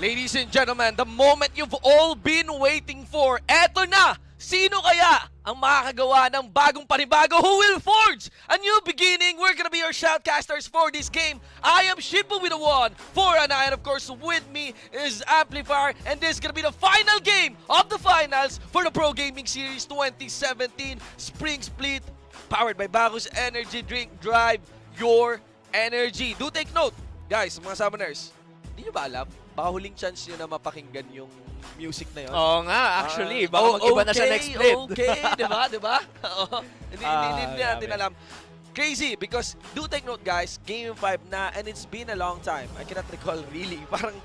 Ladies and gentlemen, the moment you've all been waiting for, eto na! Sino kaya ang makakagawa ng bagong panibago who will forge a new beginning? We're gonna be your shoutcasters for this game. I am Shippo with a 1, 4 and 9, of course with me is Amplifier, and this is gonna be the final game of the finals for the Pro Gaming Series 2017 Spring Split, powered by Bagus Energy Drink. Drive your energy. Do take note, guys, mga summoners. Hindi nyo ba alam? Baka huling chance nyo na mapakinggan yung music na yun. Oo nga, actually. Baka mag-iba na siya next split. Okay, diba? Oo. Hindi natin grabe. alam. Crazy, because do take note, guys, Game 5 na, and it's been a long time. I cannot recall really. Parang,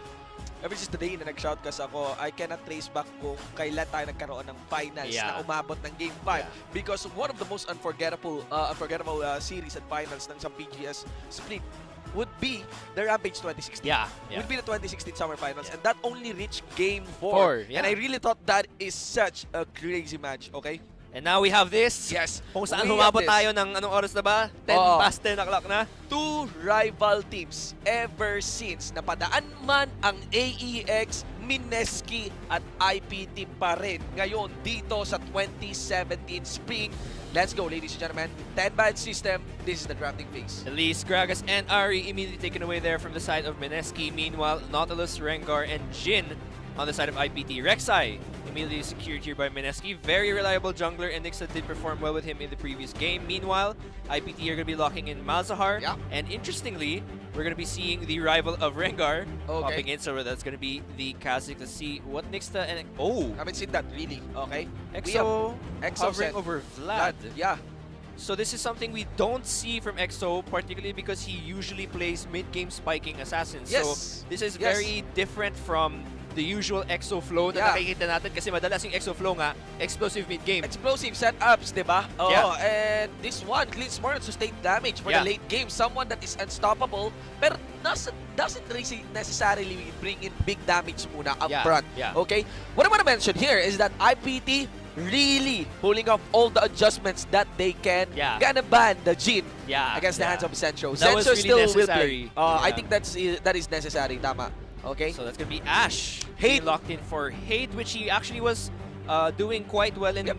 ever since the day na nag-shoutcast ako, I cannot trace back kung kailan tayo nagkaroon ng finals na umabot ng Game 5. Because one of the most unforgettable series and finals ng sa PGS split would be the Rampage 2016. Would be the 2016 Summer Finals, and that only reached Game 4. And I really thought that is such a crazy match, okay? And now we have this. Yes. Kung saan humabot tayo ng anong oras na ba? 10 past 10 o'clock na. Two rival teams ever since napadaan man ang AEX, Mineski at IPT pa rin ngayon dito sa 2017 Spring. Let's go, ladies and gentlemen. 10-band system. This is the drafting phase. Elise, Gragas, and Ari immediately taken away there from the side of Mineski. Meanwhile, Nautilus, Rengar, and Jin on the side of IPT. Rek'Sai immediately secured here by Mineski. Very reliable jungler, and Nexus did perform well with him in the previous game. Meanwhile, IPT are going to be locking in Malzahar. And interestingly, we're going to be seeing the rival of Rengar popping in. So that's going to be the Kha'Zix. Let's see what Nixta and... Oh! Haven't seen that really. Okay. EXO hovering set. over Vlad. Yeah. So this is something we don't see from EXO, particularly because he usually plays mid-game spiking assassins. Yes. So this is very different from the usual EXO flow na nakikita natin, kasi madalas yung EXO flow nga, explosive mid-game. Explosive setups, diba? And this one cleans more on sustained damage for the late game. Someone that is unstoppable, pero doesn't really necessarily bring in big damage muna up front. Okay? What I want to mention here is that IPT really pulling off all the adjustments that they can. Gonna ban the Jin against the hands of Sencho. Sencho really still necessary. will play. I think that is necessary. Tama. Okay. So that's gonna be Ash Hate being locked in for Hate, which he actually was doing quite well in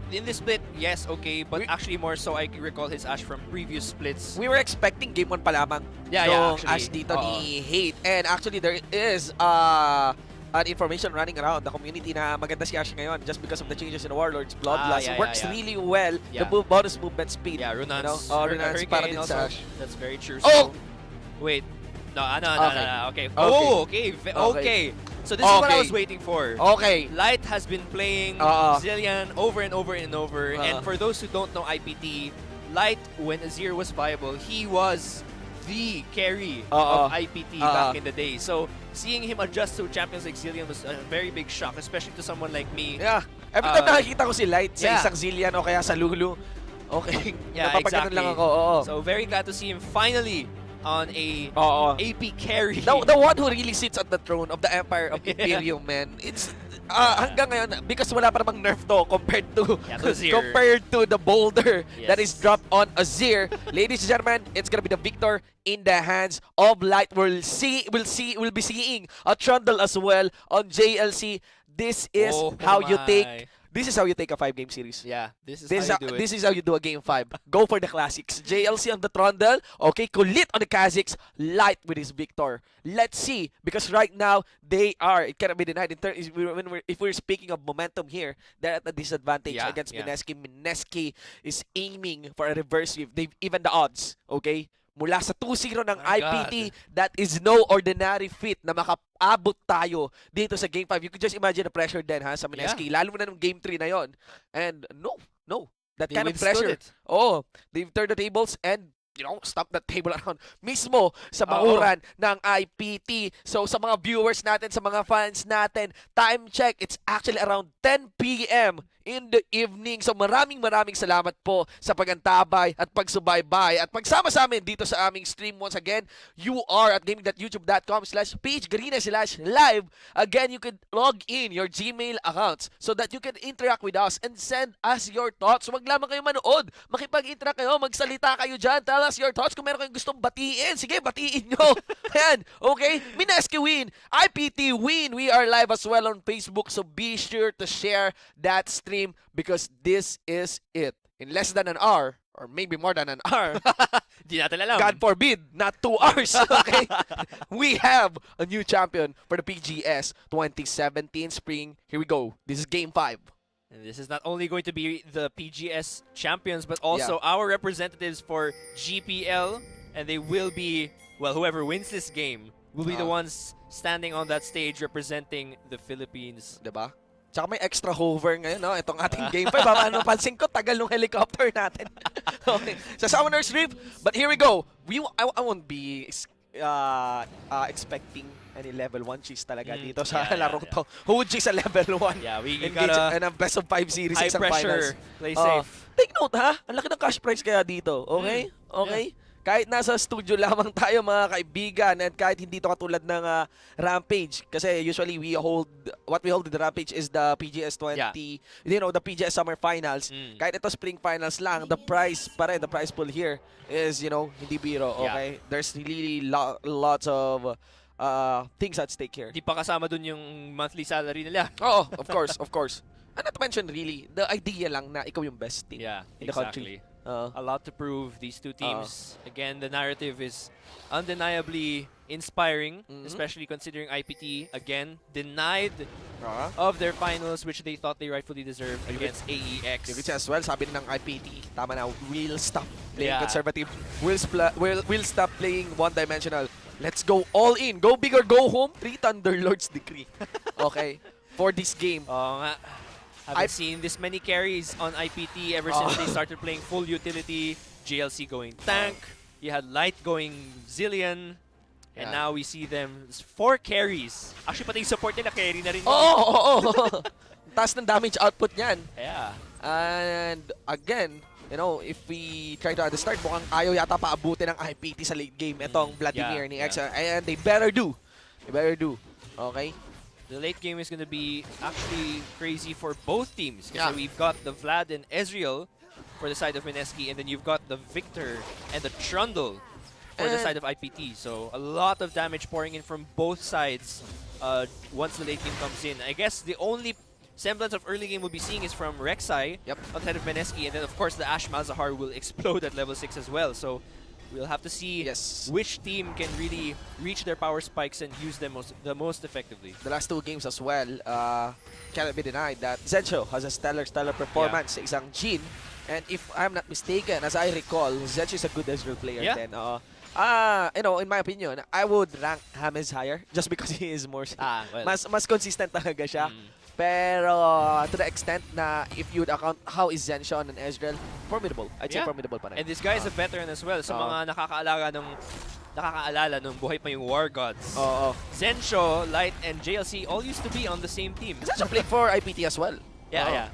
in this split. Yes, okay, but actually more so I recall his Ash from previous splits. We were expecting game 1 pa lamang. Actually. Ash dito ni Hate, and actually there is an information running around the community na maganda si Ash ngayon just because of the changes in the Warlord's Bloodlust. Works really well. The bonus movement speed. Runans. Runans para din sa also, Ash. that's very true. So, wait. No. Okay. Okay. So this is what I was waiting for. Okay. Light has been playing Zilean over and over and over. And for those who don't know IPT, Light, when Azir was viable, he was the carry of IPT back in the day. So seeing him adjust to champions like Zilean was a very big shock, especially to someone like me. Every time nakikita ko si Light sa isang Zilean o kaya sa Lulu, napapagano'n lang ako. So very glad to see him finally on a AP carry. The one who really sits at the throne of the Empire of Imperium, man. It's hanggang ngayon, because wala pa namang nerf to compared to the boulder that is dropped on Azir. Ladies and gentlemen, it's gonna be the victor in the hands of Light. We'll be seeing a Trundle as well on JLC. This is how you take. This is how you take a 5-game series. This is how you do it. This is how you do a Game 5. Go for the classics. JLC on the Trundle. Okay, Kulit on the Kha'Zix. Light with his victor. Let's see. Because right now, they are, it cannot be denied. If we're speaking of momentum here, they're at a disadvantage against Mineski. Mineski is aiming for a reverse sweep. They've even the odds. Okay? Mula sa 2-0 ng IPT, that is no ordinary feat na makaabot tayo dito sa Game 5. You could just imagine the pressure then sa Mineski. Lalo na nung Game 3 na yon. And no. That kind of pressure. They've turned the tables and stop that table around mismo sa bakuran ng IPT. So sa mga viewers natin, sa mga fans natin, time check, it's actually around 10 p.m. in the evening. So maraming salamat po sa pagantabay at pagsubaybay at pagsama sa amin dito sa aming stream. Once again, you are at gaming.youtube.com/pagegarena/live. Again, you can log in your Gmail accounts so that you can interact with us and send us your thoughts. Wag lamang kayo manood, makipag-interact kayo, magsalita kayo dyan, tell us your thoughts. Kung meron kayong gustong batiin, sige, batiin nyo. Ayan, okay? Mineski win, IPT win. We are live as well on Facebook, so be sure to share that stream because this is it. In less than an hour, or maybe more than an hour, Di natin alam. God forbid, not 2 hours, okay? We have a new champion for the PGS 2017 Spring. Here we go. This is Game 5. And this is not only going to be the PGS champions, but also our representatives for GPL. And they will be, well, whoever wins this game will be the ones standing on that stage representing the Philippines. Diba? Tsaka may extra hover ngayon, no? Itong ating Game 5. Ano, pansin ko, tagal ng helicopter natin. Okay. Sa Summoner's Rift. But here we go. I won't be expecting any level 1 cheese talaga dito sa larong to. Who would cheese sa level 1? Yeah, we engage gotta in a best of 5 series high isang pressure, finals. play safe. Take note ha, ang laki ng cash prize kaya dito. Okay? Okay? Kahit nasa studio lamang tayo mga kaibigan and kahit hindi to katulad ng Rampage kasi usually what we hold in the Rampage is the PGS 20, the PGS Summer Finals. Kahit ito Spring Finals lang, the price pool here is, hindi biro, okay? There's really lots of things at stake here. Di pa kasama dun yung monthly salary nila. Oh, of course. And not to mention really, the idea lang na ikaw yung best team in the country. A lot to prove, these two teams. Again, the narrative is undeniably inspiring, especially considering IPT, again, denied of their finals, which they thought they rightfully deserved against AEX. You as well, sabi ng IPT, tama na, we'll stop playing conservative. We'll stop playing one-dimensional. Let's go all in. Go big or go home. 3 Thunderlords decree. Okay? For this game. Nga. I've seen this many carries on IPT ever since they started playing full utility. JLC going tank. You had Light going Zillion. And now we see them 4 carries. Actually, pati yung support nila carry na rin. Oo. Taas ng damage output niyan. Yeah. And again, if we try to start, mukhang ayaw yata paabutin ng IPT sa late game. Itong Vladimir ni X. And they better do. Okay? The late game is going to be actually crazy for both teams. Because we've got the Vlad and Ezreal for the side of Mineski, and then you've got the Victor and the Trundle for the side of IPT. So a lot of damage pouring in from both sides once the late game comes in. I guess the only semblance of early game we'll be seeing is from Rek'Sai on the side of Mineski, and then of course the Ashe Malzahar will explode at level 6 as well. So we'll have to see which team can really reach their power spikes and use them the most effectively. The last 2 games as well, cannot be denied that Zensho has a stellar performance sa isang Jhin. And if I'm not mistaken, as I recall, Zensho is a good Ezreal player then. In my opinion, I would rank James higher just because he is more mas consistent talaga siya. Pero to the extent na if you would account how is Zensho and Ezreal, formidable. I'd say formidable pa rin. And this guy is a veteran as well. Sa mga nakakaalala nung buhay pa yung War Gods. Zensho, Light, and JLC all used to be on the same team. Zensho played for IPT as well. Yeah.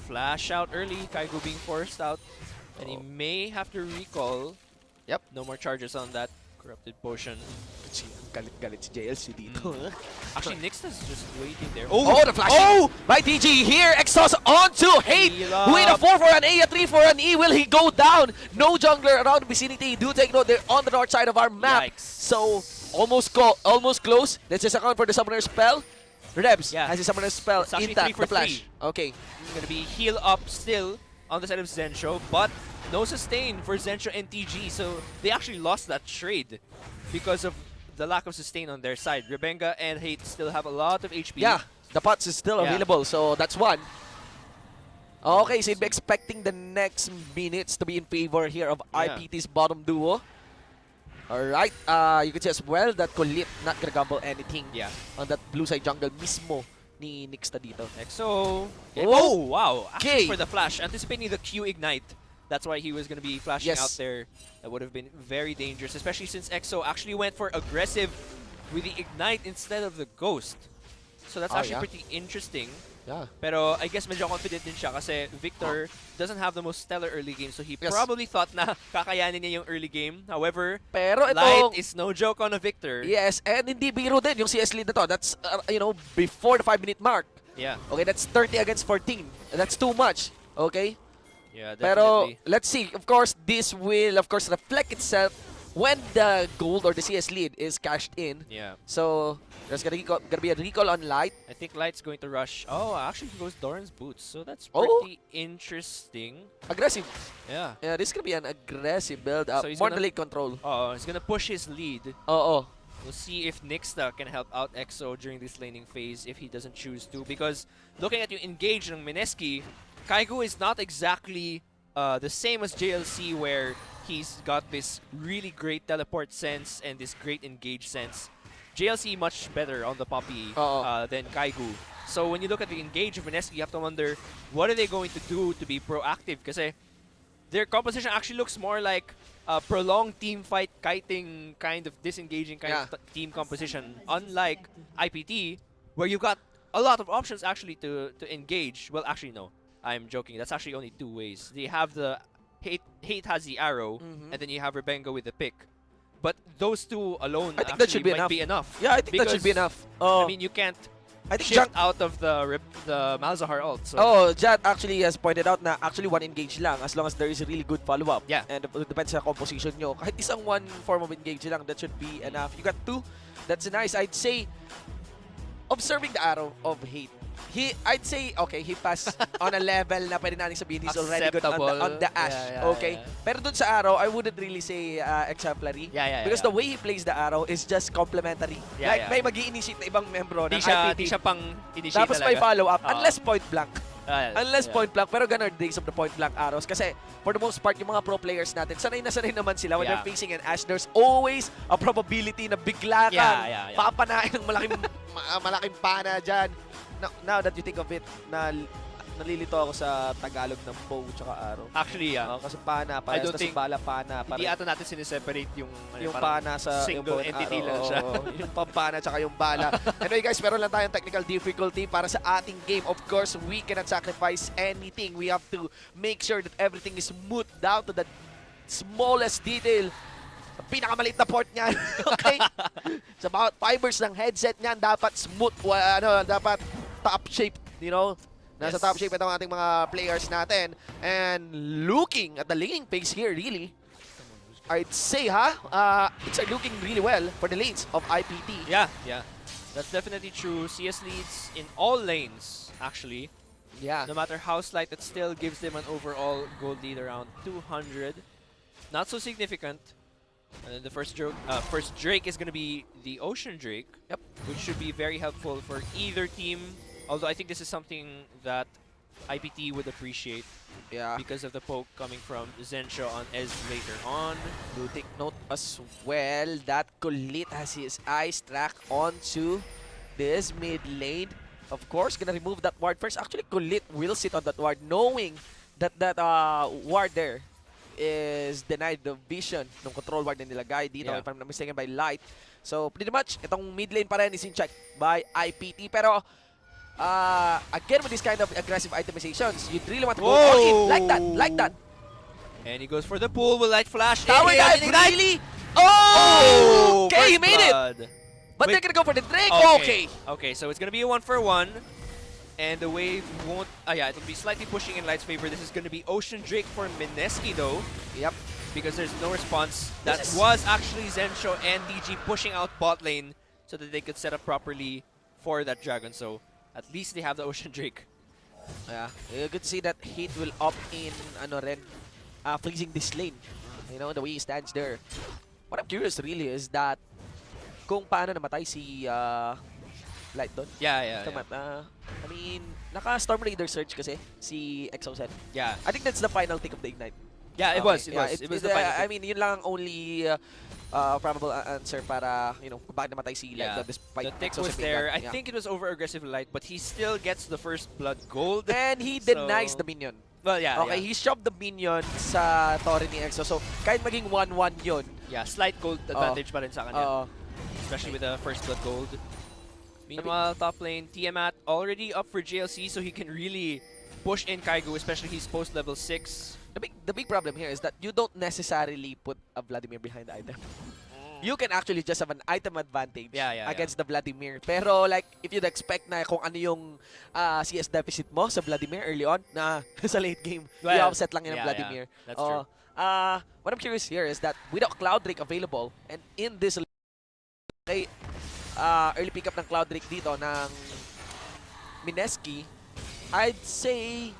Flash out early. Kaigo being forced out. And he may have to recall. No more charges on that corrupted potion. Galit si JLC dito. Actually, Nexus is just waiting there. The flash by DG here. Exhaust onto Hate. Wait, a 4 for an A, a 3 for an E. Will he go down? No jungler around the vicinity. Do take note, they're on the north side of our map. So, almost close. Let's just account for the summoner spell. Rebs has a summoner spell intact. The flash. Okay. Going to be heal up still on the side of Zensho, but no sustain for Zensho and TG. So, they actually lost that trade because of the lack of sustain on their side. Rebenga and Hate still have a lot of HP. Yeah, the pots is still available, so that's one. Okay, so you'd be expecting the next minutes to be in favor here of IPT's bottom duo. Alright, you can see as well that Kulit not gonna gamble anything on that blue side jungle mismo ni Nixta dito. EXO. Oh, wow. Actually for the flash, anticipating the Q Ignite. That's why he was going to be flashing out there. That would have been very dangerous, especially since EXO actually went for aggressive with the Ignite instead of the Ghost. So that's actually pretty interesting. Yeah. Pero I guess medyo confident din siya kasi Victor doesn't have the most stellar early game, so he Yes. probably thought na kakayanin niya yung early game. However, Pero Light ito, is no joke on a Victor. yes, and hindi biro din yung CS lead na to. That's, before the 5-minute mark. Yeah, Okay, that's 30 against 14. That's too much. Okay? yeah, Pero, definitely. let's see. Of course, this will, of course, reflect itself when the gold or the CS lead is cashed in. Yeah, So, there's gonna be a recall on Light. I think Light's going to rush. Oh, actually he goes Doran's boots, so that's Oh. pretty interesting. Aggressive. Yeah. Yeah, this is gonna be an aggressive build-up. So he's More gonna- delayed control. Oh, he's gonna push his lead. Oo. We'll see if Nixta can help out EXO during this laning phase if he doesn't choose to. Because looking at you engage ng Mineski, Kaigo is not exactly the same as JLC where he's got this really great teleport sense and this great engage sense. JLC much better on the Poppy than Kaigo. So when you look at the engage of Mineski, you have to wonder, what are they going to do to be proactive? Kasi their composition actually looks more like a prolonged team fight, kiting kind of disengaging kind of team composition. Unlike IPT, where you've got a lot of options actually to engage. Well, actually no, I'm joking. That's actually only two ways. They have the Hate has the arrow, and then you have Rebenga with the pick. But those two alone I think that should be might enough. be enough. Yeah, I think that should be Because, enough. I mean, you can't I think shift out of the Malzahar ult. So Jat actually has pointed out na actually one engage lang as long as there is a really good follow-up. Yeah. And it depends sa composition nyo. Kahit isang one form of engage lang, that should be enough. You got two, that's nice. I'd say, observing the arrow of Hate, I'd say, okay, he passed on a level na pwede natin sabihin he's already good on the Ash. Yeah, okay? yeah. Pero dun sa arrow, I wouldn't really say exemplary. Yeah, Because yeah. the way he plays the arrow is just complementary. Yeah, Like, yeah. may mag-i-initiate na ibang membro ng Di siya IPT. pang initiate Tapos may talaga. follow-up, Oo. unless point blank. Unless Yeah. point blank, pero ganun days of the point blank arrows. Kasi for the most part, yung mga pro players natin, sanay na sanay naman sila when Yeah. they're facing an Ash. There's always a probability na bigla kang Yeah. papanain ng malaking pana dyan. Now that you think of it, nalilito ako sa Tagalog ng bow tsaka arrow. Actually, yeah. Kasi pana, I don't parehas na think- sa bala pana. Hindi ata natin sineseparate yung Yung parang pana sa single yung entity arrow. lang siya. Oo, yung pampana tsaka yung bala. Anyway guys, meron lang tayong technical difficulty para sa ating game. Of course, we cannot sacrifice anything. We have to make sure that everything is smooth down to the smallest detail. Pinakamaliit na port niyan. Okay? Sa bawat fibers ng headset niyan, dapat smooth. Dapat top shape, Nasa Yes. top shape itong ating mga players natin. And looking at the laning phase here, really, I'd say, it's looking really well for the lanes of IPT. Yeah. That's definitely true. CS leads in all lanes, actually. Yeah. No matter how slight, it still gives them an overall gold lead around 200. Not so significant. And then the first Drake is going to be the Ocean Drake. Yep. Which should be very helpful for either team. Although I think this is something that IPT would appreciate Yeah. because of the poke coming from Zensho on Ez later on. Do take note as well that Kulit has his eyes tracked onto this mid lane. Of course, gonna remove that ward first. Actually, Kulit will sit on that ward knowing that ward there is denied the vision ng control ward na nilagay dito, Yeah. if I'm not mistaken, by Light. So, pretty much, itong mid lane pa rin is in check by IPT. Pero, again, with this kind of aggressive itemizations, you really want to go all in. Like that. And he goes for the pull with Light Flash. Tower in, dive, Ignite. really? Oh! Okay, first he made it! blood. But Wait. they're gonna go for the Drake. Okay. Okay, so it's gonna be a 1-for-1. And the wave won't... it'll be slightly pushing in Light's favor. This is gonna be Ocean Drake for Mineski though. Yep. Because there's no response. That This is- was actually Zensho and DG pushing out bot lane so that they could set up properly for that dragon. So at least they have the Ocean Drake. Yeah. You could see that Heat will opt in, freezing this lane. The way he stands there. What I'm curious really is that kung paano namatay si Light doon. Yeah. I mean, naka-Storm Raider Surge kasi si EXO-Sen. Yeah. I think that's the final take of the Ignite. Yeah, it Okay. was. Yeah, It was the final. I mean, yun lang ang only probable answer para, kung bakit namatay si Light doon despite the tick EXO was Sen there. being I back. think it was over aggressive Light, but he still gets the first blood gold. And he So- denies the minion. Well, yeah. Okay, he shoved the minion sa torre ni EXO. So, kahit maging 1-1 yun, Yeah, slight gold advantage pa rin sa kanya. Especially with the first blood gold. Meanwhile, top lane, Tiamat already up for JLC, so he can really push in Kaigu, especially he's post level 6. The big problem here is that you don't necessarily put a Vladimir behind the item. You can actually just have an item advantage against the Vladimir. Pero like, if you'd expect na kung ano yung CS deficit mo sa Vladimir early on, na sa late game, Well, i-offset lang yun ng Vladimir. Yeah, that's true. What I'm curious here is that without Cloud Drake available, and in this early pickup ng Cloud Drake dito ng Mineski, I'd say...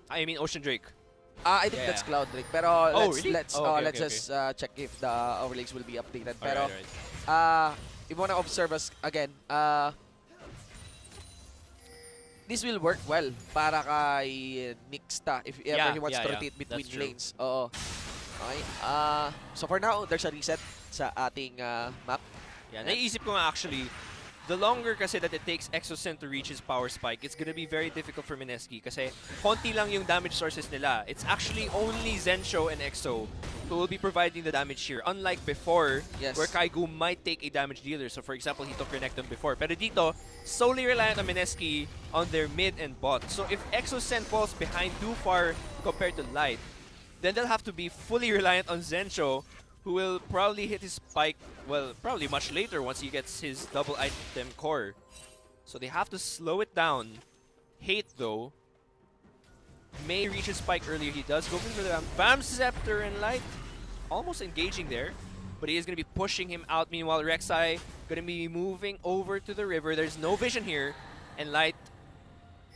I mean Ocean Drake. I think that's Cloud Drake. Pero really? let's just check if the overlays will be updated. Pero if you wanna observe us again, this will work well para kay Nixta if ever he wants to rotate between lanes. Oo. Okay. So for now, there's a reset sa ating map. Yeah, naisip ko nga actually, the longer kasi that it takes Exocent to reach his power spike, it's gonna be very difficult for Mineski kasi konti lang yung damage sources nila. It's actually only Zensho and Exo who will be providing the damage here. Unlike before, where Kaigu might take a damage dealer. So for example, he took Renekton before. Pero dito, solely reliant on Mineski on their mid and bot. So if Exocent falls behind too far compared to Light, then they'll have to be fully reliant on Zensho, who will probably hit his spike, well, probably much later once he gets his double item core. So they have to slow it down. Hate, though, may reach his spike earlier. He does go for the Bam Scepter and Light. Almost engaging there, but he is going to be pushing him out. Meanwhile, Rek'Sai going to be moving over to the river. There's no vision here, and Light,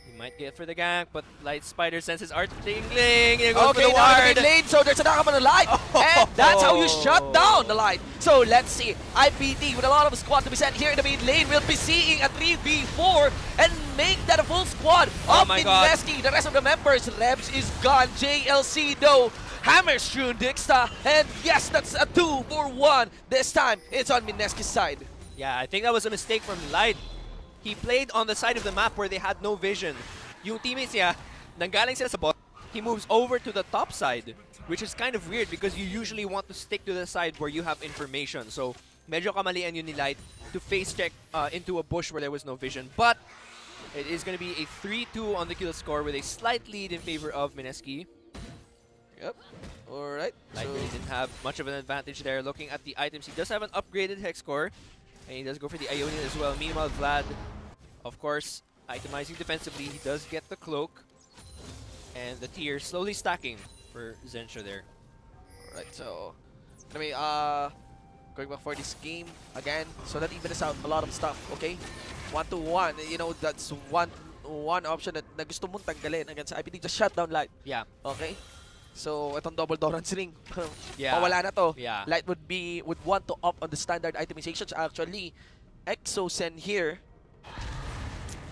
he might get for the gank, but Light Spider senses art tingling. He goes for the now ward. in lane, so there's a knock on the Light, and that's how you shut down the Light. So let's see, IPT with a lot of squad to be sent here in the mid lane will be seeing a 3v4 and make that a full squad of Mineski. The rest of the members, Rebs is gone, JLC though, hammers through Dixta, and yes, that's a 2-for-1. This time, it's on Mineski's side. Yeah, I think that was a mistake from Light. He played on the side of the map where they had no vision. Yung teammates niya, nanggaling sila sa bot, he moves over to the top side, which is kind of weird because you usually want to stick to the side where you have information. So, medyo kamalian yun ni Light to face check into a bush where there was no vision. But, it is going to be a 3-2 on the kill score with a slight lead in favor of Mineski. Yep. Alright. Light really didn't have much of an advantage there. Looking at the items, he does have an upgraded Hex core. And he does go for the Ionian as well. Meanwhile, Vlad, of course, itemizing defensively. He does get the cloak. And the tier slowly stacking for Zensho there. Alright, so anyway, going back for this game again, so that evens out a lot of stuff, okay? 1-1, you know, that's one option that na gusto mong tanggalin against IPT, just shut down Light. Yeah. Okay? So itong double Doran's ring, Yeah. mawala na to. Yeah. Light would want to opt on the standard itemizations. Actually, Exocen here,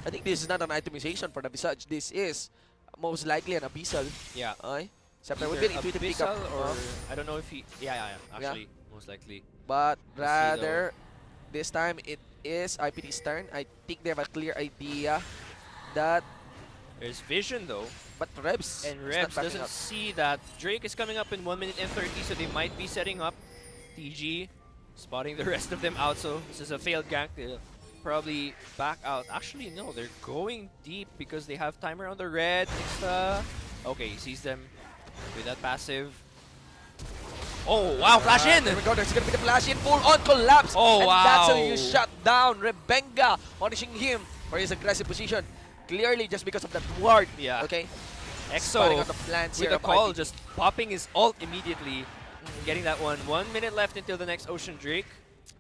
I think this is not an itemization for the Visage. This is most likely an Abyssal. Yeah. Okay? Scepter would be an intuitive pickup. Or I don't know if he... Yeah, actually, most likely. But rather, this time it is IPT's turn. I think they have a clear idea that... There's vision though. But Rebs And Rebs doesn't see that Drake is coming up in 1 minute and 30, so they might be setting up. TG spotting the rest of them out, so this is a failed gank. They'll probably back out. Actually, no, they're going deep because they have timer on the red. Okay, he sees them with that passive. Oh, wow, flash in! There we go, there's gonna be the flash in, full on collapse. Oh, and wow. that's how you shut down Rebenga, punishing him for his aggressive position. Clearly just because of that ward. Yeah. Okay. Exo On the plans with here a call, IPT. just popping his ult immediately. Getting that one. 1 minute left until the next Ocean Drake.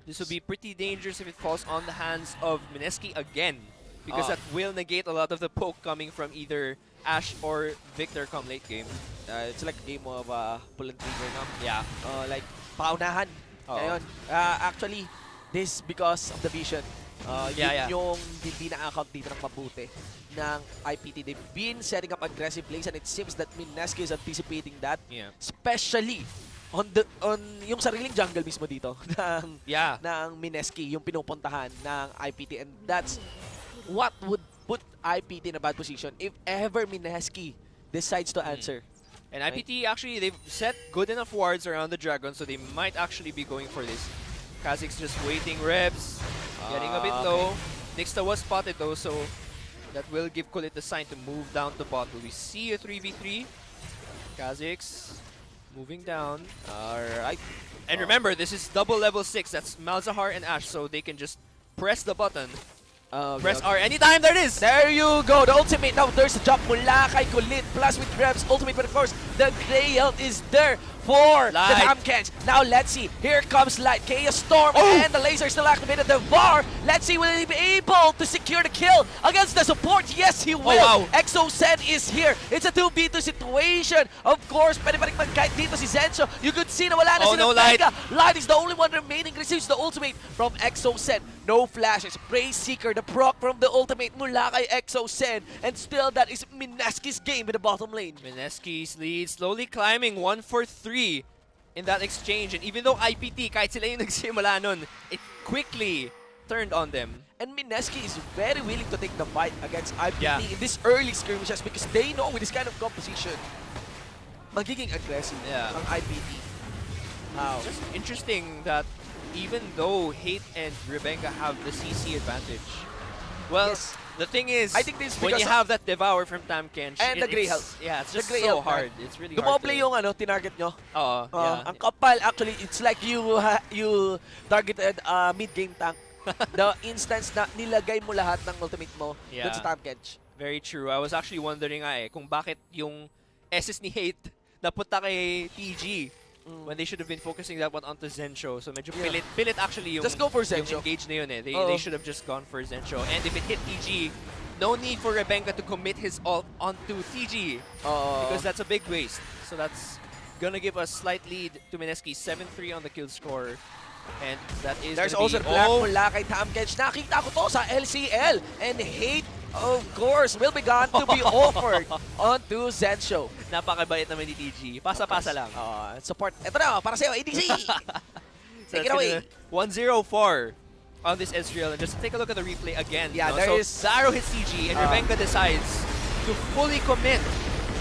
This will be pretty dangerous if it falls on the hands of Mineski again. Because that will negate a lot of the poke coming from either Ash or Victor come late game. It's like a game of pull and trigger now. Yeah. Like, paunahan. Ngayon. Actually, this because of the vision. Yun yung hindi na-account dito ng mabuti ng IPT. They've been setting up aggressive plays and it seems that Mineski is anticipating that. Yeah. Especially on yung sariling jungle mismo dito ng Mineski, yung pinupuntahan ng IPT, and that's what would put IPT in a bad position if ever Mineski decides to answer. And IPT actually, they've set good enough wards around the dragon, so they might actually be going for this. Kha'Zix just waiting, Rebs getting a bit low. Nixta was spotted though, so that will give Kulit the sign to move down to bot. Will we see a 3v3? Kha'Zix moving down. Alright. And remember, this is double level 6. That's Malzahar and Ashe, so they can just press the button. Press R anytime. There it is! There you go, the ultimate. Now there's a jump mula kay Kulit. Plus with Rev's ultimate, but of course, the Grey Health is there for the Light. Tamkens. Now let's see. Here comes Light. Chaos Storm and the laser still activated. The VAR. Let's see, will he be able to secure the kill against the support? Yes, he will. wow. Exocen is here. It's a 2v2 situation. Of course, pwede pa rin mag-kite dito si Zencho. You could see na wala na si no, Light. Light is the only one remaining. Receives the ultimate from Exocen. No flashes. Praise Seeker, the proc from the ultimate mula kay Exocen. And still, that is Mineski's game in the bottom lane. Mineski's lead slowly climbing 1 for 3 in that exchange. And even though IPT, kahit sila yung nagsimula nun, it quickly turned on them. And Mineski is very willing to take the fight against IPT Yeah. in this early skirmishes because they know with this kind of composition, magiging aggressive Yeah. ang IPT. Wow. Just interesting that even though Hate and Rebenga have the CC advantage, well, Yes. the thing is, I think this is when you because have that Devour from Tamkench, And the Grey it's- Health. yeah, it's The just Grey so Health, hard. right? It's really hard. Dumoble yung tinarget nyo. Oo, yeah. Ang kapal, actually, it's like you targeted mid-game tank. The instance na nilagay mo lahat ng ultimate mo dun Yeah. sa Tamkench. Very true. I was actually wondering kung bakit yung SS ni Hate napunta kay TG when they should have been focusing that one onto Zencho. So medyo Yeah. pilit actually yung, Just go for yung Zencho. engage na yun eh. They Oo. should have just gone for Zencho. And if it hit TG, no need for Rebenga to commit his ult onto TG because that's a big waste. So that's gonna give a slight lead to Mineski, 7-3 on the kill score. And that is There's gonna also be, the black mula kay Tamkench. Nakita ko to sa LCL. And Hate, of course, will be gone to be offered onto Zencho. napakabait naman ni TG. Pasa-pasa lang. Support. Ito na, para sa'yo, ADC. So Take it away. 1-0-4 on this Ezreal. And just take a look at the replay again. Yeah, no? there So is- the arrow hits TG, and Rebenga decides to fully commit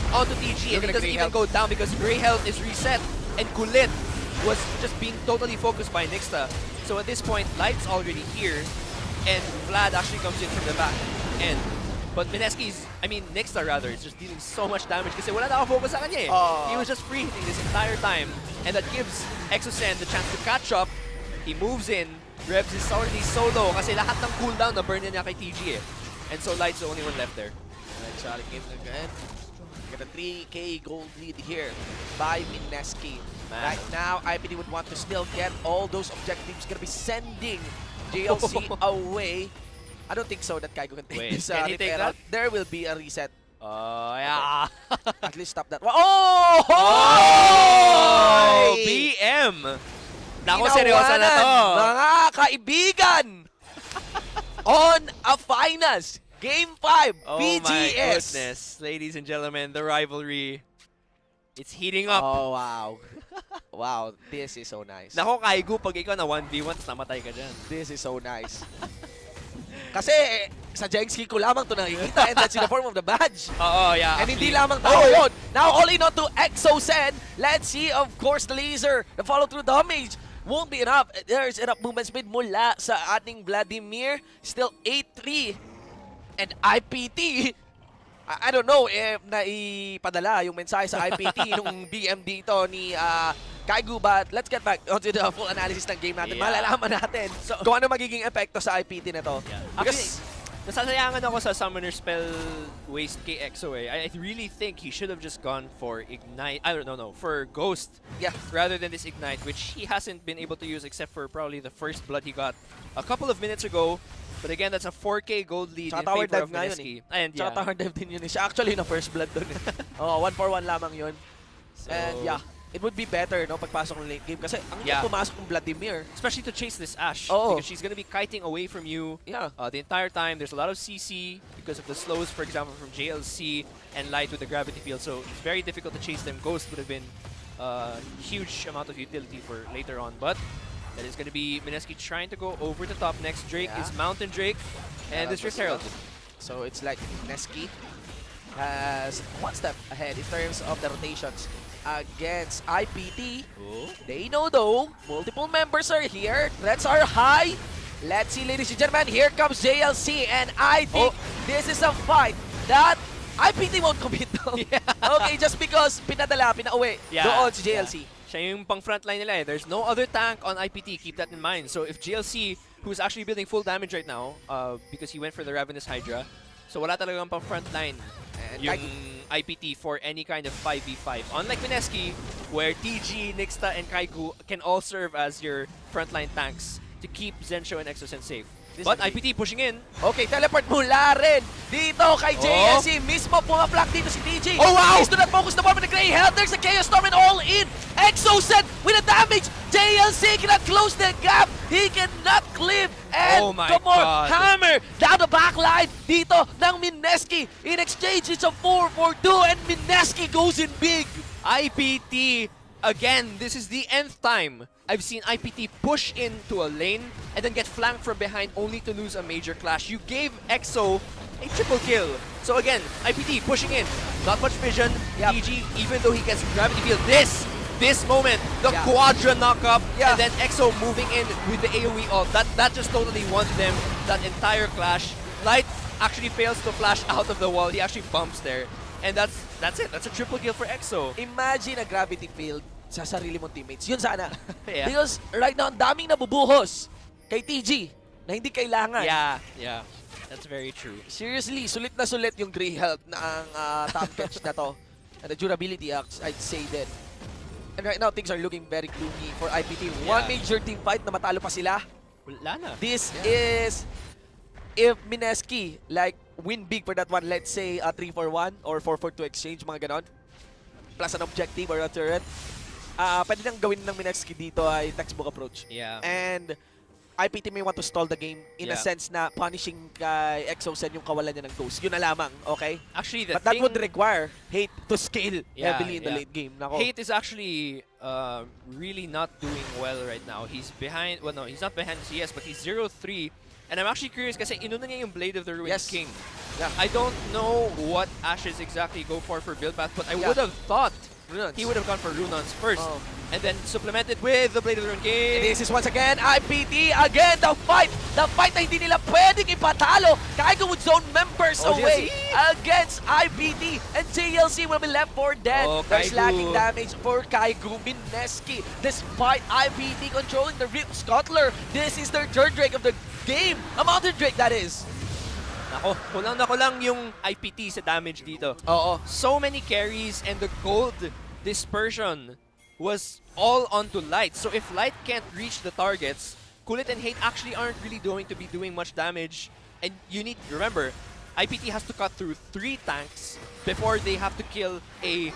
onto TG. And Look he at the doesn't Grey even Health. go down because Grey Health is reset. And Kulit was just being totally focused by Nixta. So at this point, Light's already here. And Vlad actually comes in from the back. But Nixta rather, is just dealing so much damage kasi wala na focus sa kanya eh. He was just free hitting this entire time. And that gives Exocen the chance to catch up. He moves in. Rebs is already solo kasi lahat ng cooldown na burn niya kay TG eh. And so Light's the only one left there. Alright, Charlie game again. Get a 3k gold lead here by Mineski. Man. Right now, IPT would want to still get all those objectives. Gonna be sending JLC away. I don't think so that Kaigo can take Wait, this can he take referral. that? There will be a reset. Yeah. At least stop that. Oh! Oh! Hoy! BM! Nako, seryoso na to. Mga kaibigan! On a finals! Game 5, Oh BGS! my goodness. Ladies and gentlemen, the rivalry, it's heating up. Oh, wow. Wow, this is so nice. Nako, Kaigo, pag ikaw na 1v1, tapos namatay ka dyan. This is so nice. Kasi sa Jengski ko lamang to nakikita and that's in the form of the badge. Oo, yeah. And hindi actually. lamang tao yun. Now all in on to Exocen. Let's see, of course, the laser. The follow-through damage won't be enough. There's enough movement speed mula sa ating Vladimir. Still 8-3. And IPT, I don't know if naipadala yung mensahe sa IPT nung BM dito ni Kaigo, but let's get back onto the full analysis ng game natin. Yeah. Malalaman natin kung ano magiging epekto sa IPT na to. Yeah. Because, Actually, nasasayangan ako sa summoner spell waste kay Exo eh. I really think he should have just gone for Ignite. I don't know, for Ghost yeah. rather than this Ignite, which he hasn't been able to use except for probably the first blood he got a couple of minutes ago. But again, that's a 4K gold lead Tsaka in tower favor dive of nga yun Mineski. And Tsaka yeah. tower dive din yun. Siya actually na first blood dun. Oo, 1-for-1 lamang yun. So, And yeah, it would be better no pagpasok ng late game kasi ang Yeah. pumasok ng Vladimir. especially to chase this Ashe Oo. because she's going to be kiting away from you Yeah. the entire time. There's a lot of CC because of the slows, for example, from JLC and Light with the gravity field. So it's very difficult to chase them. Ghost would have been a huge amount of utility for later on. But that is going to be Mineski trying to go over the top next. Drake Yeah. is Mountain Drake. And this Rift Herald. So it's like Mineski has one step ahead in terms of the rotations against IPT. Oh. They know though, multiple members are here, threats are high, Let's see, ladies and gentlemen, here comes JLC, and I think this is a fight that IPT won't compete though. Yeah. Okay, just because pinauwi doon si JLC. Siya yung pang frontline nila eh. There's no other tank on IPT, keep that in mind. So if JLC, who's actually building full damage right now, because he went for the Ravenous Hydra, so wala talagang pang frontline yung IPT for any kind of 5v5. Unlike Mineski, where TG, Nixta, and Kaiku can all serve as your frontline tanks to keep Zensho and Exocen safe. But IPT pushing in. Okay, teleport mula rin dito kay JLC. Mismo pumaplock dito si TG. Oh, wow! He's do not focus the bomb in the Grey Hell. There's a Chaos Storm and all in. Exocen with a damage. JLC cannot close the gap. He cannot clip. And Oh my come on, God. hammer down the backline dito ng Mineski. In exchange, it's a 4-4-2 and Mineski goes in big. IPT, again, this is the nth time I've seen IPT push into a lane and then get flanked from behind only to lose a major clash. You gave EXO a triple kill. So again, IPT pushing in. Not much vision. Yep. TG, even though he gets gravity field, this moment, the Quadra knock-up, and then EXO moving in with the AoE ult. That just totally won them that entire clash. Light actually fails to flash out of the wall. He actually bumps there. And that's it. That's a triple kill for EXO. Imagine a gravity field sa sarili mong teammates. Yun sana. Yeah. Because right now, ang daming nabubuhos kay TG na hindi kailangan. Yeah. That's very true. Seriously, sulit na sulit yung Grey Health na ang top catch na to. And the durability, I'd say that. And right now, things are looking very gloomy for IPT. One major team fight na matalo pa sila. Wala na. This is if Mineski like win big for that one, let's say 3-4-1 or 4-4-2 exchange, mga ganon. Plus an objective or a turret. Pwede nang gawin ng Mineski dito ay textbook approach. Yeah. And IPT may want to stall the game in a sense na punishing kay Exocen yung kawalan niya ng ghost. Yun na lamang, okay? Actually, But that would require Hate to scale heavily in the late game. Nako. Hate is actually really not doing well right now. He's behind, well no, he's not behind CS, but he's 0-3. And I'm actually curious kasi inuna niya yung Blade of the Ruined King. Yeah. I don't know what Ashes exactly go for build path, but I would have thought he would have gone for Runons first. And then supplemented with the Blade of the Ruined King. This is once again IPT again, the fight na hindi nila pwedeng ipatalo. Kaigo with zone members away against IPT, and JLC will be left for dead. There's lacking damage for Kaigo. Mineski, despite IPT controlling the Rip Scuttler, this is their third Drake of the game. A Mountain Drake, that is. Nako, kulang na kulang yung IPT sa damage dito. Oo. So many carries and the gold dispersion was all onto Light. So if Light can't reach the targets, Kulit and Hate actually aren't really going to be doing much damage. And you need to remember, IPT has to cut through 3 tanks before they have to kill a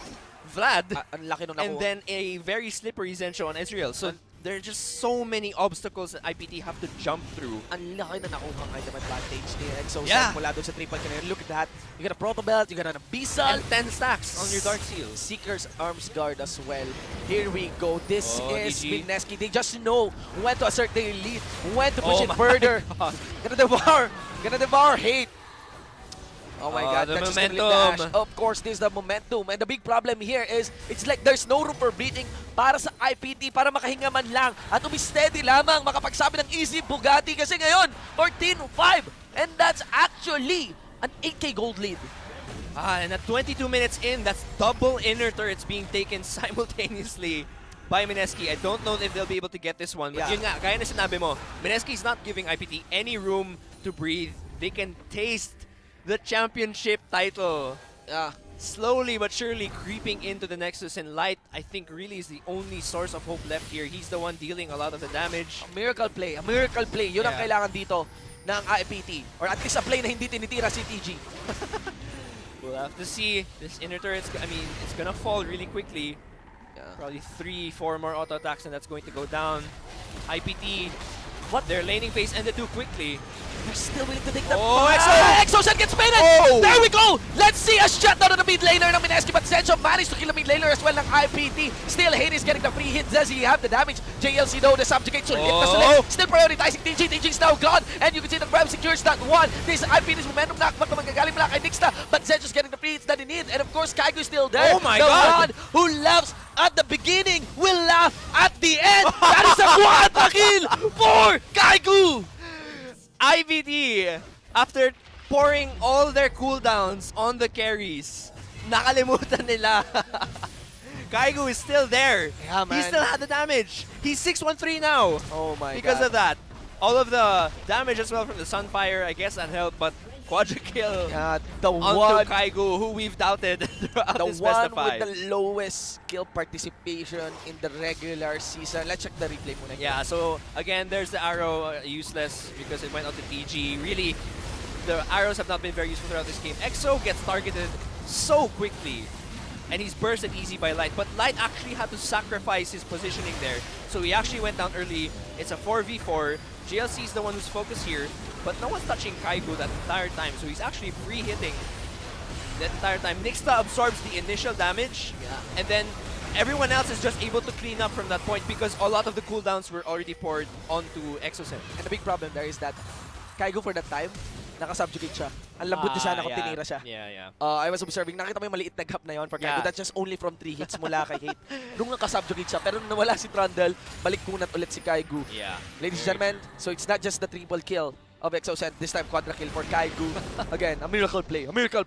Vlad Ang laki nung and nakuha. then a very slippery Zensho on Ezreal. So there are just so many obstacles that IPT have to jump through. Ang laki na nakuha ng item advantage ni Exocen Yeah. mula doon sa triple cannon. Look at that. You got a Proto Belt, you got an Abyssal, And 10 stacks on your Dark Seal. Seeker's Arms Guard as well. Here we go. This is GG. Mineski. They just know when to assert their lead, when to push it my further. God. Gonna devour Hate. Oh my God, the that's just gonna lead momentum. the Ash. Of course, this is the momentum. And the big problem here is, it's like there's no room for breathing para sa IPT, para makahinga man lang. At steady lamang makapagsabi ng easy Bugatti kasi ngayon, 14-5. And that's actually an 8k gold lead. And at 22 minutes in, that's double inner turrets being taken simultaneously by Mineski. I don't know if they'll be able to get this one. But yun nga, gaya na sinabi mo, Mineski is not giving IPT any room to breathe. They can taste the championship title. Slowly but surely creeping into the Nexus, and Light, I think, really is the only source of hope left here. He's the one dealing a lot of the damage. A miracle play. Yun ang kailangan dito ng IPT. Or at least a play na hindi tinitira si TG. We'll have to see. This inner turret's, I mean, it's gonna fall really quickly. Yeah. Probably 3-4 more auto attacks and that's going to go down. IPT, their laning phase ended too quickly. They're still willing to take the Exocen gets pinned! There we go! Let's see a shutdown on the mid laner ng Mineski, but Zensho managed to kill the mid laner as well ng IPT. Still, Hate is getting the free hit. Does he have the damage? JLC though, the subjugate sulit na sulit. Still prioritizing TG. TG is now gone, and you can see the grab secures that one. This IPT's momentum knockback na magagaling mula kay Nixta, but Zensho's getting the free hits that he needs. And of course, Kaigo is still there. Oh my the God! one who laughs at the beginning will laugh at the end. That is a quadra kill for Kaigo! after pouring all their cooldowns on the carries, nakalimutan nila. Kaigu is still there. Yeah, He man. still had the damage. He's 6-1-3 now. Oh my Because god. of that. All of the damage as well from the Sunfire, I guess that helped, but quadra kill The onto one, Kaigu, who we've doubted throughout the this best one of five. with the lowest skill participation in the regular season. Let's check the replay muna. Yeah, so again, there's the arrow, useless because it went out to TG. Really, the arrows have not been very useful throughout this game. EXO gets targeted so quickly, and he's bursted easy by Light, but Light actually had to sacrifice his positioning there. So he actually went down early. It's a 4v4. GLC is the one who's focused here, but no one's touching Kaigu that entire time, so he's actually free hitting that entire time. Nixta absorbs the initial damage, and then everyone else is just able to clean up from that point because a lot of the cooldowns were already poured onto Exocet. And the big problem there is that Kaigo for that time, naka-subjugate siya. Ang lambot niya sana kung tinira siya. Yeah. I was observing, nakita mo yung maliit na gap na yon for Kaigo. Yeah. That's just only from 3 hits mula kay Hate. Nung naka-subjugate siya, pero nung nawala si Trundle, balik kunat ulit si Kaigo. Yeah. Ladies and gentlemen, so it's not just the triple kill of Exocet, this time quadra kill for Kaigo. Again, a miracle play for Imperial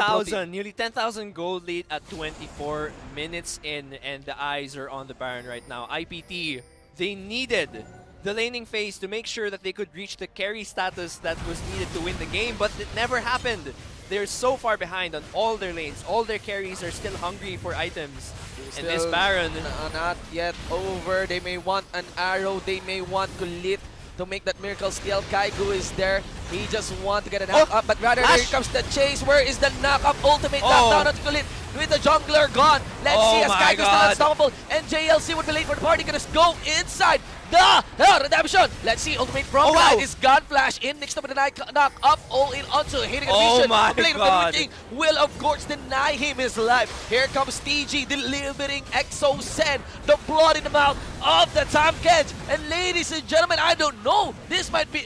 Pro Team. 10,000, nearly 10,000 gold lead at 24 minutes in, and the eyes are on the Baron right now. IPT, they needed the laning phase to make sure that they could reach the carry status that was needed to win the game, but it never happened. They're so far behind on all their lanes. All their carries are still hungry for items. And this Baron, not yet over. They may want an arrow, they may want Kulit to make that miracle steal. Kaigo is there. He just want to get a knock up, but rather Flash. here comes the chase. Where is the knock-up ultimate Oh. knockdown on Kulit with the jungler gone? Let's Oh see as my Kaigo's still God. unstoppable, and JLC would be late for the party. Gonna go inside the redemption. Let's see, ultimate from Oh, wow. is gone. Flash in, next up with the knock up, all in onto hitting a Oh vision. my Blade of the God. King will of course deny him his life. Here comes TG delivering Exocet, the blood in the mouth of the Tamkens. And ladies and gentlemen, I don't know. This might be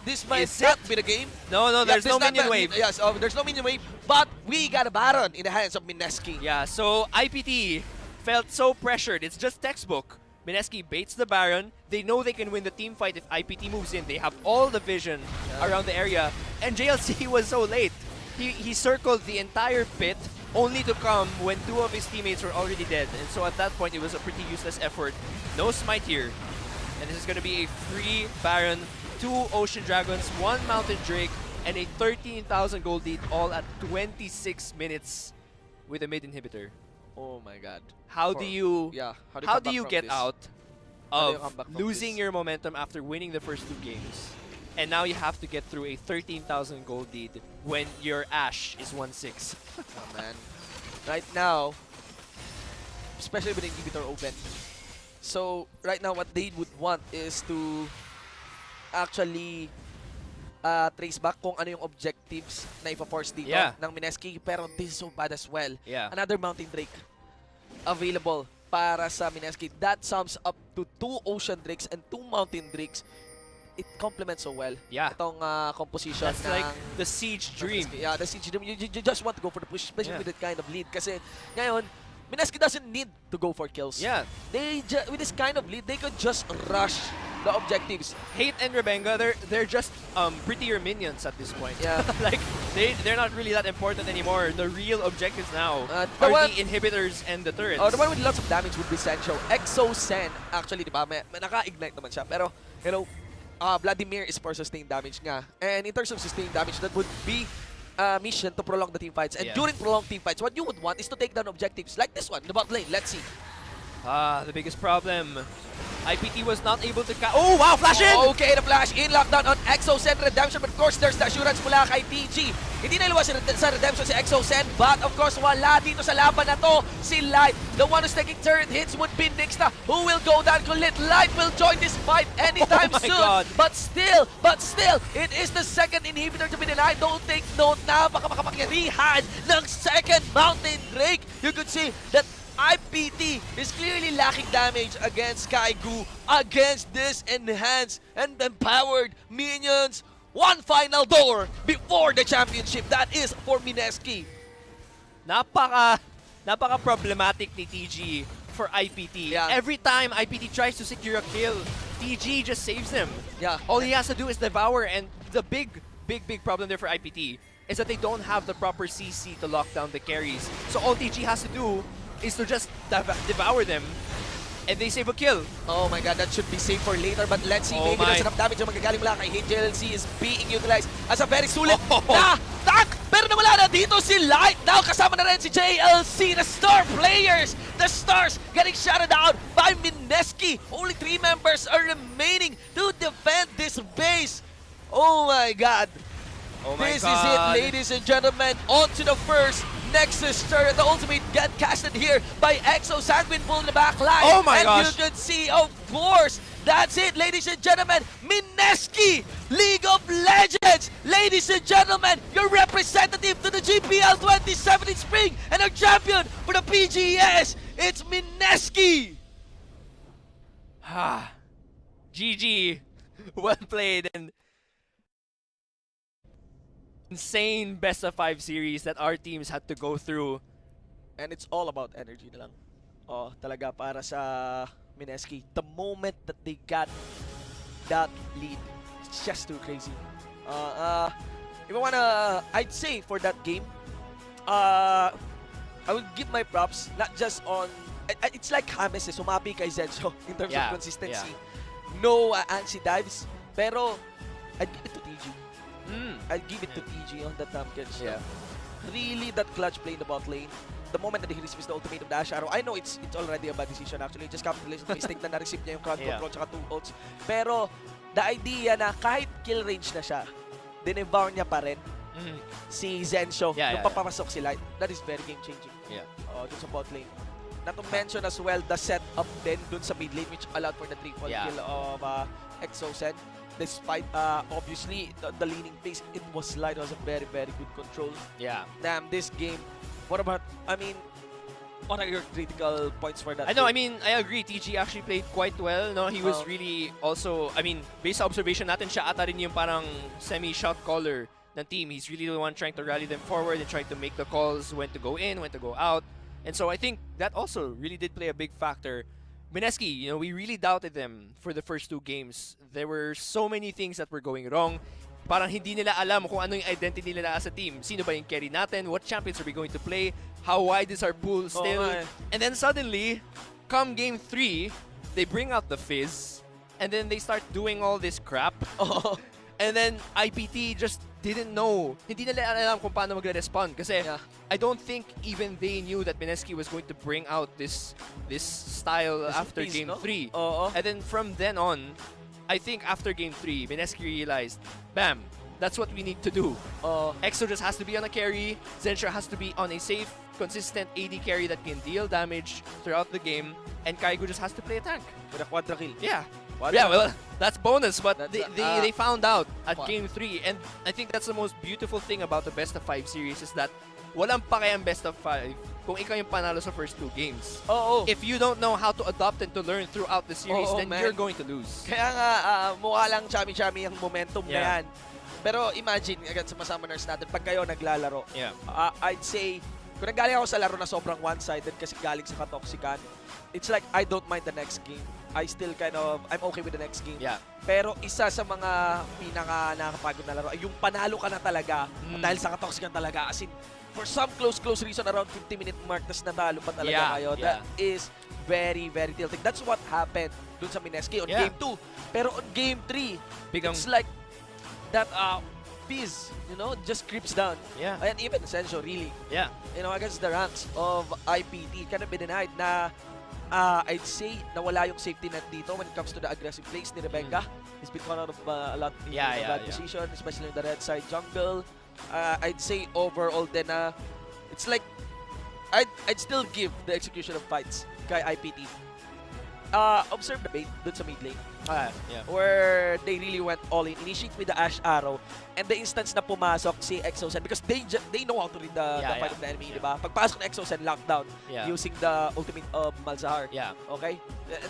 this might Is not it? be the game. no, there's Yeah, no this not minion bad. wave. Yes, there's no minion wave, but we got a Baron in the hands of Mineski. Yeah, so IPT felt so pressured. It's just textbook. Mineski baits the Baron. They know they can win the team fight if IPT moves in. They have all the vision around the area. And JLC was so late. He circled the entire pit only to come when 2 of his teammates were already dead. And so at that point, it was a pretty useless effort. No smite here. And this is going to be a free Baron, 2 Ocean Dragons, 1 Mountain Drake, and a 13,000 gold lead all at 26 minutes with a mid inhibitor. Oh my God. How do you How do you, get out How do you of come back from losing this? your momentum after winning the first 2 games? And now you have to get through a 13,000 gold lead when your Ashe is 1-6. Oh, man. Right now, especially with the inhibitor open. So right now, what they would want is to actually trace back kung ano yung objectives na ipa-force dito Yeah. ng Mineski. Pero this is so bad as well. Yeah. Another Mountain Drake available para sa Mineski. That sums up to 2 Ocean Drakes and 2 Mountain Drakes. It complements so well. Yeah. Itong composition That's ng like the Siege dream. Yeah, the Siege dream. You just want to go for the push, especially Yeah. with that kind of lead. Kasi ngayon, Mineski doesn't need to go for kills. Yeah. With this kind of lead, they could just rush the objectives. Hate and Rebenga, they're just prettier minions at this point. Yeah. Like they're not really that important anymore. The real objectives now the are one- the inhibitors and the turrets. The one with lots of damage would be Sencho. Exo-Sen, actually, di ba, may naka-ignite naman siya. Pero, you know, Vladimir is for sustained damage nga. And in terms of sustained damage, that would be mission to prolong the team fights. And Yeah. during prolonged team fights, what you would want is to take down objectives like this one, the bot lane. Let's see. The biggest problem. IPT was not able to oh wow, flash in! Okay, the flash in, lockdown on Exocet Redemption, but of course there's the assurance mula kay TG. Hindi na iluwas sa Redemption si Exocet, but of course wala dito sa laban na to si Light. The one who's taking turret hits would be Nixta, who will go down. Kulit Light will join this fight anytime Oh my soon. God. But still, it is the second inhibitor to be denied. Don't take note, napaka-makapangyarihan ng second Mountain Drake. You could see that IPT is clearly lacking damage against Kaigu, against this enhanced and empowered minions. One final door before the championship. That is for Mineski. Napaka problematic ni TG for IPT. Yeah. Every time IPT tries to secure a kill, TG just saves him. Yeah. All he has to do is devour, and the big big problem there for IPT is that they don't have the proper CC to lock down the carries. So all TG has to do is to just devour them, and they save a kill. Oh my god, that should be safe for later. But let's see, Oh maybe there's my. enough damage yung magagaling mula kay Hate. JLC is being utilized as a very sulit Oh. na attack. Pero nawala na dito si Light. Now kasama na rin si JLC. The star players, the stars getting shouted out by Mineski. Only 3 members are remaining to defend this base. Oh my god. Oh my This god. is it, ladies and gentlemen. On to the first Nexus turret. The ultimate get casted here by Exo. Sanguine full in the back line. Oh my and gosh. you can see, of course, that's it, ladies and gentlemen. Mineski, League of Legends. Ladies and gentlemen, your representative to the GPL 2017 Spring and our champion for the PGS. It's Mineski. GG. Well played, and insane best of 5 series that our teams had to go through. And it's all about energy na lang. Oh, talaga para sa Mineski. The moment that they got that lead, it's just too crazy. If I wanna, I'd say for that game, I would give my props not just on. It's like James sumabi kay Zenso in terms Yeah, of consistency. yeah. No anti dives, pero I'd give it to TG. I'd give it to TG on that catch. Yeah. Really, that clutch play in the bot lane. The moment that he receives the ultimate of the Ash Arrow, I know it's already a bad decision actually. Just capitalized on the mistake na na-receive niya yung crowd Yeah. control tsaka 2 ults. Pero, the idea na kahit kill range na siya, dinevour niya pa rin si Zensho Yeah, nung yeah, papapasok si Light. That is very game-changing. Yeah. Dun sa bot lane. Not to mention as well the setup din dun sa mid lane which allowed for the triple Yeah. kill of Exocen. Despite obviously the leaning phase, it was Light. It was a very good control. Yeah. Damn, this game. What about, I mean, what are your critical points for that? I know, I game? mean, I agree. TG actually played quite well. No, he was Oh. really also, I mean, based sa observation natin, siya ata rin yung parang semi-shot caller ng team. He's really the one trying to rally them forward and trying to make the calls when to go in, when to go out. And so I think that also really did play a big factor. Mineski, you know, we really doubted them for the first 2 games. There were so many things that were going wrong. Parang hindi nila alam kung ano yung identity nila as a team. Sino ba yung carry natin? What champions are we going to play? How wide is our pool still? nga eh. And then suddenly, come game 3, they bring out the Fizz, and then they start doing all this crap. Oh, And then IPT just didn't know. Hindi nila alam kung paano magre-respond. Kasi yeah. I don't think even they knew that Mineski was going to bring out this style This after piece, game no? 3. Oo. And then from then on, I think after game 3, Mineski realized, bam, that's what we need to do. Exo just has to be on a carry. Zensha has to be on a safe, consistent AD carry that can deal damage throughout the game. And Kaigo just has to play a tank. With a quadra kill. Yeah. Quadra. Yeah, well, that's bonus, but That's, they found out at Fuck. game 3. And I think that's the most beautiful thing about the best of 5 series is that walang pakayang best of 5 kung ikaw yung panalo sa first 2 games. Oo. If you don't know how to adopt and to learn throughout the series, Oo, then man. you're going to lose. Kaya nga, mukha lang chami-chami ang momentum na Yeah. yan. Pero imagine, agad sa summoners natin, pag kayo naglalaro, Yeah. I'd say, kung nagaling ako sa laro na sobrang one-sided kasi galing sa katoxican, it's like I don't mind the next game. I still I'm okay with the next game. Yeah. Pero isa sa mga pinaka nakakapagod na laro ay yung panalo ka na talaga dahil sa katoxican talaga. As in, for some close reason, around 50-minute mark, tas natalo pa talaga Yeah, kayo. yeah. That is very tilting. That's what happened dun sa Mineski on Yeah. game 2. Pero on game 3, Biglang, it's like that Fizz, just creeps down. yeah. And even Senso, really, Yeah. against the ranks of IPT, cannot be denied na I'd say nawala yung safety net dito when it comes to the aggressive plays ni Rebecca. He's been caught out of a lot in Yeah, a yeah, bad yeah. position, especially in the red side jungle. I'd say overall then it's like I'd still give the execution of fights kay IPT. Observe the bait dun sa mid lane Yeah. where they really went all in. Initiate with the Ash Arrow and the instance na pumasok si Exocen because they know how to read the Yeah, fight yeah. of the enemy, Yeah. diba? Pagpasok ng Exocen, lockdown Yeah. using the ultimate of Malzahar. Yeah. Okay?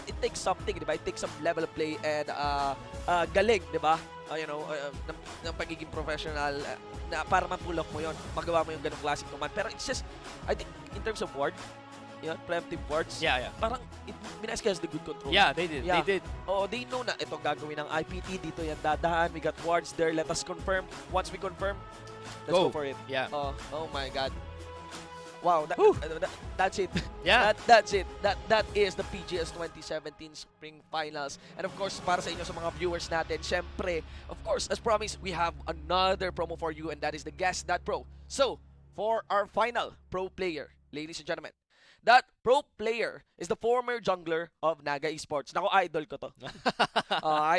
It takes something, diba? It takes some level of play and galing, diba? Ng pagiging professional na para ma-pull off mo yon, magawa mo yung ganong classic command. Pero it's just, I think, in terms of ward, yun, preemptive wards. Yeah. Parang Mineski has the good control. Yeah, they did. Yeah. They did. Oh, they know na itong gagawin ng IPT. Dito yan dadahan. We got wards there. Let us confirm. Once we confirm, let's go for it. Yeah. Oh my God. Wow, that's it. Yeah. That's it. That is the PGS 2017 Spring Finals. And of course, para sa inyo sa mga viewers natin, syempre, of course, as promised, we have another promo for you, and that is the Guess That Pro. So, for our final pro player, ladies and gentlemen, that pro player is the former jungler of Naga Esports. Nako, idol ko to.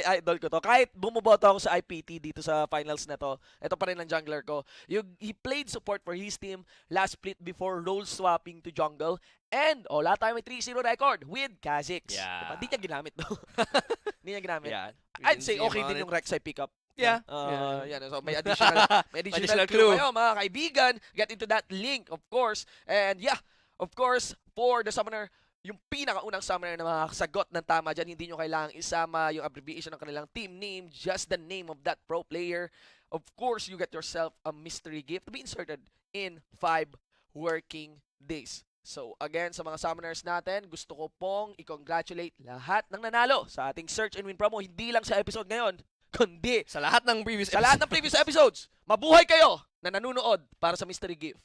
Idol ko to. Kahit bumuboto ako sa IPT dito sa finals na to, ito pa rin ang jungler ko. He played support for his team last split before role swapping to jungle. And, wala tayo may 3-0 record with Kha'Zix. Yeah. Diba? Di niya ginamit, no? Di niya ginamit. Yeah. I'd say okay din yung Rek'Sai pickup. Yeah. Yan, so may additional clue kayo, mga kaibigan. Get into that link, of course. And yeah, of course, for the summoner, yung pinakaunang summoner na makasagot ng tama dyan, hindi nyo kailangang isama yung abbreviation ng kanilang team name, just the name of that pro player. Of course, you get yourself a mystery gift to be inserted in 5 working days. So again, sa mga summoners natin, gusto ko pong i-congratulate lahat ng nanalo sa ating Search and Win promo, hindi lang sa episode ngayon, kundi Sa lahat ng previous sa lahat ng previous episodes. Mabuhay kayo na nanonood para sa mystery gift.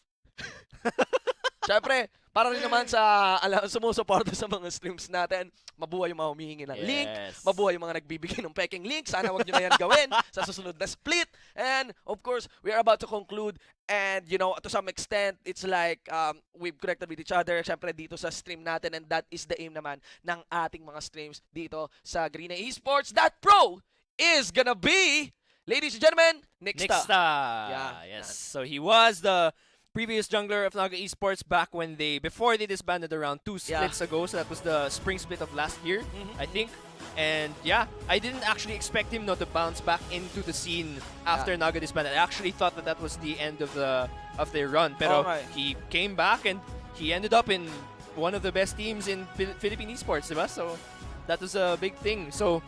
Siyempre, para rin naman sa sumusuporta sa mga streams natin, mabuhay yung mga humihingi ng link, mabuhay yung mga nagbibigay ng peking link. Sana wag nyo na yan gawin sa susunod na split. And of course, we are about to conclude. And you know, to some extent, it's like we've connected with each other. Siyempre, dito sa stream natin. And that is the aim naman ng ating mga streams dito sa Garena Esports. That pro is gonna be, ladies and gentlemen, Nexus. Yeah. Yes. So he was the previous jungler of Naga Esports back when before they disbanded around 2 splits ago. So that was the spring split of last year, I think. And yeah, I didn't actually expect him not to bounce back into the scene after Naga disbanded. I actually thought that was the end of their run. Pero he came back and he ended up in one of the best teams in Philippine esports, diba? So that was a big thing. So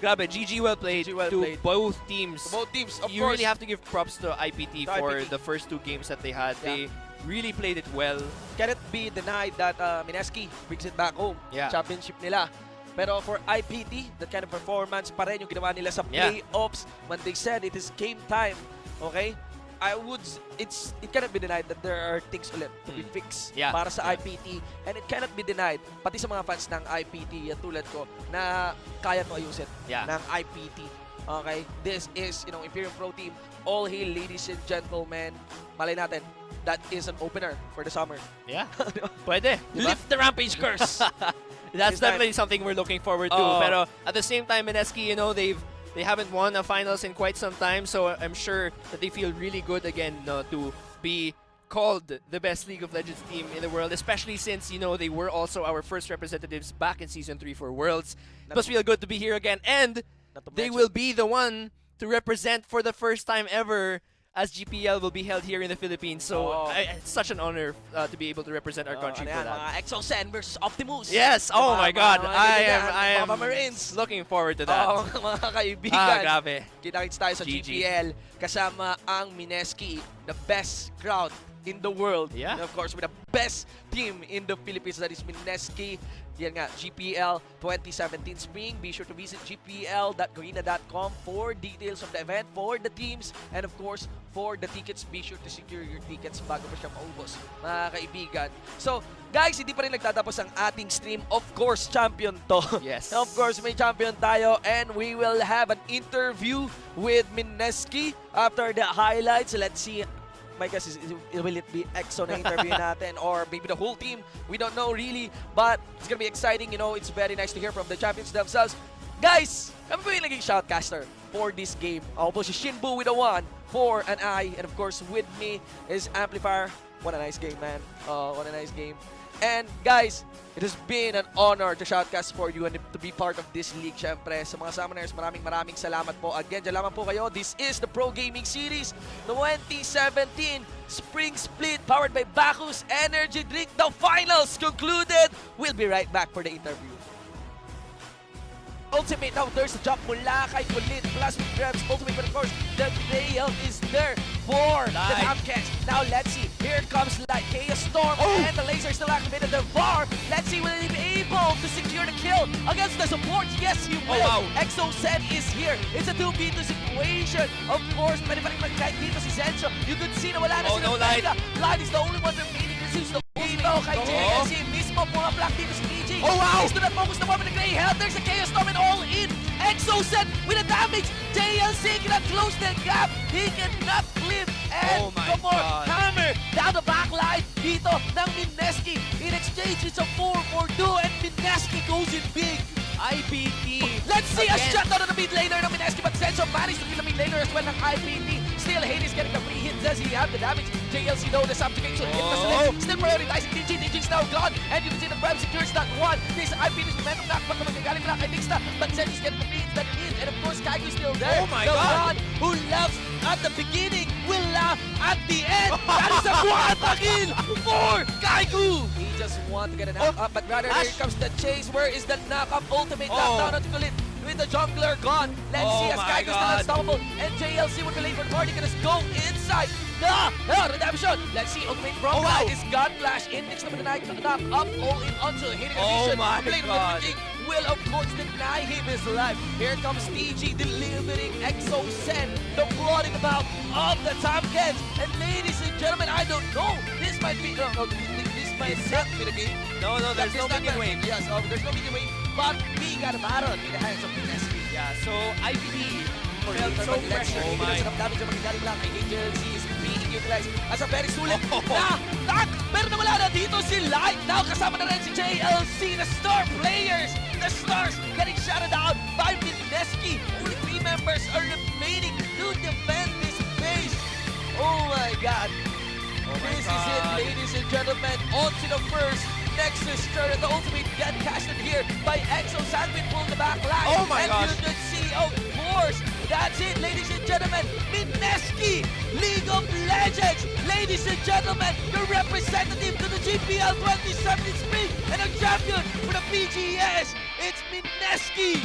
grabe, GG well played to both teams. Both teams, of You course. really have to give props to IPT for the first 2 games that they had. They really played it well. Cannot be denied that Mineski brings it back home. Yeah. Championship nila. Pero for IPT, that kind of performance pa rin yung ginawa nila sa playoffs when they said it is game time. Okay? It cannot be denied that there are things ulit to be fixed para sa IPT. And it cannot be denied, pati sa mga fans ng IPT, yan tulad ko, na kaya to ayusin ng IPT. Okay? This is, Imperial Pro Team. All hail, ladies and gentlemen. Malay natin, that is an opener for the summer. Yeah. Pwede. Diba? Lift the Rampage curse! That's definitely something we're looking forward to. Pero at the same time, Mineski, they haven't won a finals in quite some time, so I'm sure that they feel really good again to be called the best League of Legends team in the world, especially since, they were also our first representatives back in Season 3 for Worlds. It must feel good to be here again, and they will be the one to represent for the first time ever as GPL will be held here in the Philippines. So it's such an honor to be able to represent our country for that. Mga Exosen versus Optimus. Yes! Oh my God! I am Marines. looking forward to that. Mga kaibigan. Grabe. Kita-kits tayo sa GPL kasama ang Mineski, the best crowd in the world. Yeah. And of course, with the best team in the Philippines, that is Mineski. Yan nga, GPL 2017 Spring. Be sure to visit gpl.garena.com for details of the event, for the teams, and of course, for the tickets. Be sure to secure your tickets bago pa siya maubos, mga kaibigan. So, guys, hindi pa rin nagtatapos ang ating stream. Of course, champion to. Yes. Of course, may champion tayo, and we will have an interview with Mineski after the highlights. Let's see. My guess is, will it be EXO na interview natin or maybe the whole team? We don't know really, but it's gonna be exciting. It's very nice to hear from the champions themselves. Guys, kami po yung naging shoutcaster for this game. Ako po si Shinbu with a 1, 4, an I, and of course with me is Amplifier. What a nice game, man. What a nice game. And guys, it has been an honor to shoutcast for you and to be part of this league. Syempre, sa mga summoners, maraming salamat po. Again, dyan lamang po kayo. This is the Pro Gaming Series 2017 Spring Split powered by Bacchus Energy Drink. The finals concluded. We'll be right back for the interview. Ultimate, now there's a jump mula kay Kulit. Plasmic Grabs, Ultimate, but of course, the payout is there for the Light. Tomcats. Now let's see. Here comes Light. Chaos Storm and the laser still activated. The VAR. Let's see, will he be able to secure the kill against the support? Yes, he will. wow. Exo Sen is here. It's a 2v2 situation. Of course, pwede pa rin mag-guide dito si Zencho. You could see na wala na Oh, sila no, Light. Vega. Light is the only one remaining. This is the dito kay JLC mismo. Pumaplock dito si PG. Oh, wow. He's do not focus na more with the Grey Hell. There's a Chaos Storm and all in. Exo Sen with the damage. JLC cannot close the gap. He cannot clip. And Oh my come on, God. hammer down the backline dito ng Mineski. In exchange, it's a 4-4-2 and Mineski goes in big. IPT. Let's see a Again. shutdown of the mid laner ng Mineski, but Senso managed to kill the mid laner as well ng IPT. Still, Hades getting the free hit. Does he have the damage? JLC though, the subjugation hit the select. Still prioritizing DG. DG's now gone. And you can see the Prime secures that one. This IPT's momentum knockback naman kagaling mula kay Nixta. But Senso's getting the free hits that he needs. And of course, Kaiku's still there. Oh my the God. one who loves at the beginning will laugh at the end. That is a quadra kill for Kaiku. He just want to get a knock up, but rather here comes the chase. Where is the knock up? Ultimate knockdown on Kulit with the jungler gone. Let's see as my Kaiku's still God. unstoppable. And JLC with the late party gonna go inside. Redemption. Let's see, ultimate from wow. is gone. Flash index naman na knock up. All in onto hitting a Oh vision. my Blade of the God. Witching will of course deny him his life. Here comes TG delivering Exo Sen, the plotting about of the Tomcats. And ladies and gentlemen, I don't know. This might be this might not be the game. No, there's no minion wave. Yes, there's no minion wave. But we got a battle in the hands of Mineski. Yeah, so IPT For felt so pressure. Oh my. Ang damage ang magagaling lang kay JLC is being utilized as a very sulit Oh. na knock. Pero nawala na dito si Light. Now kasama na rin si JLC, the star players. The stars getting shouted out by Mineski. Only 3 members are remaining to defend this base. Oh my God. This is it, God. ladies and gentlemen. On to the first Nexus turret. The ultimate get casted here by Exo. Sandwich pulled the back line. Oh my and gosh. you could see, of course, that's it, ladies and gentlemen. Mineski, League of Legends. Ladies and gentlemen, the representative to the GPL 2073 and a champion for the PGS. It's Mineski.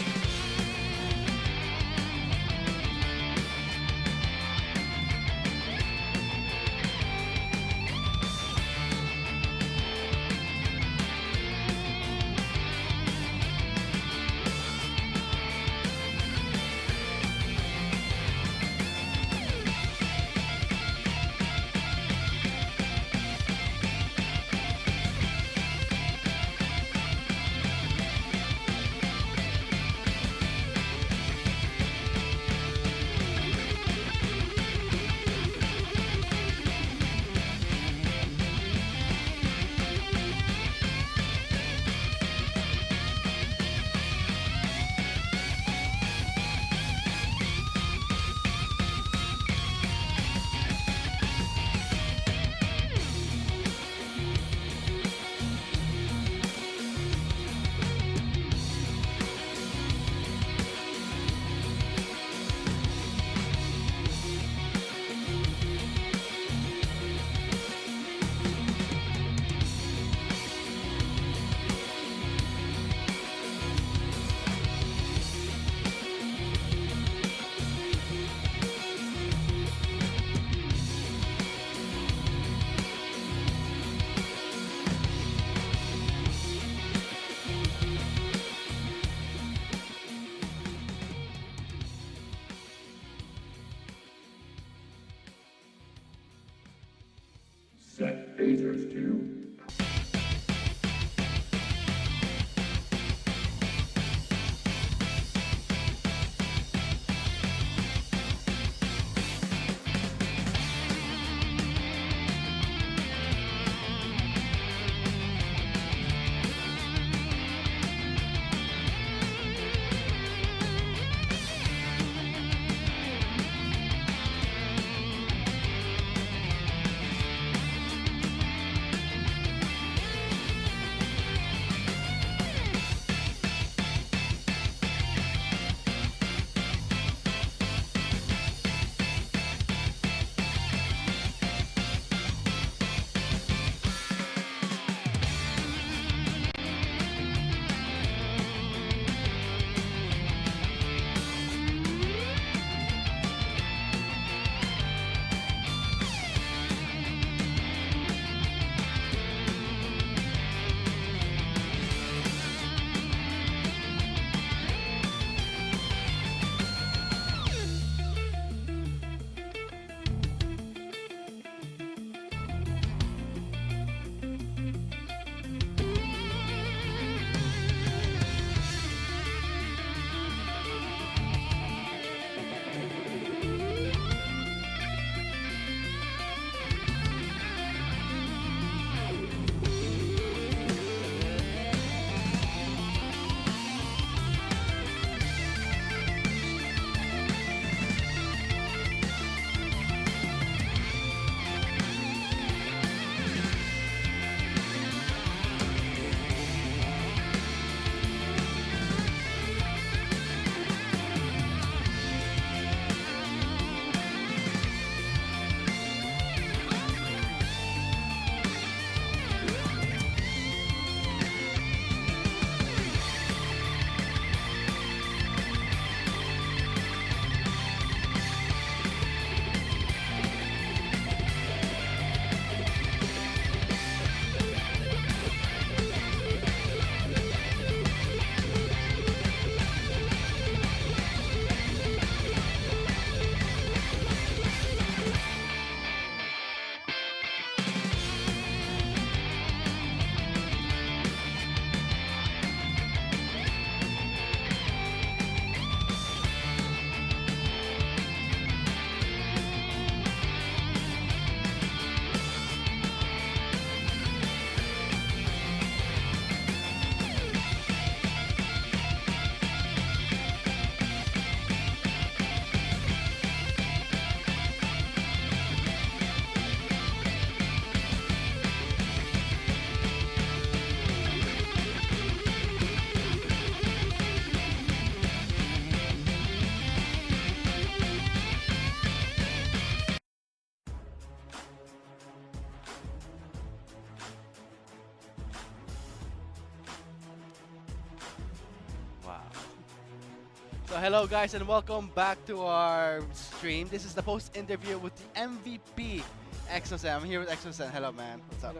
So hello guys and welcome back to our stream. This is the post interview with the MVP Exo. I'm here with Exo. Hello man. What's up?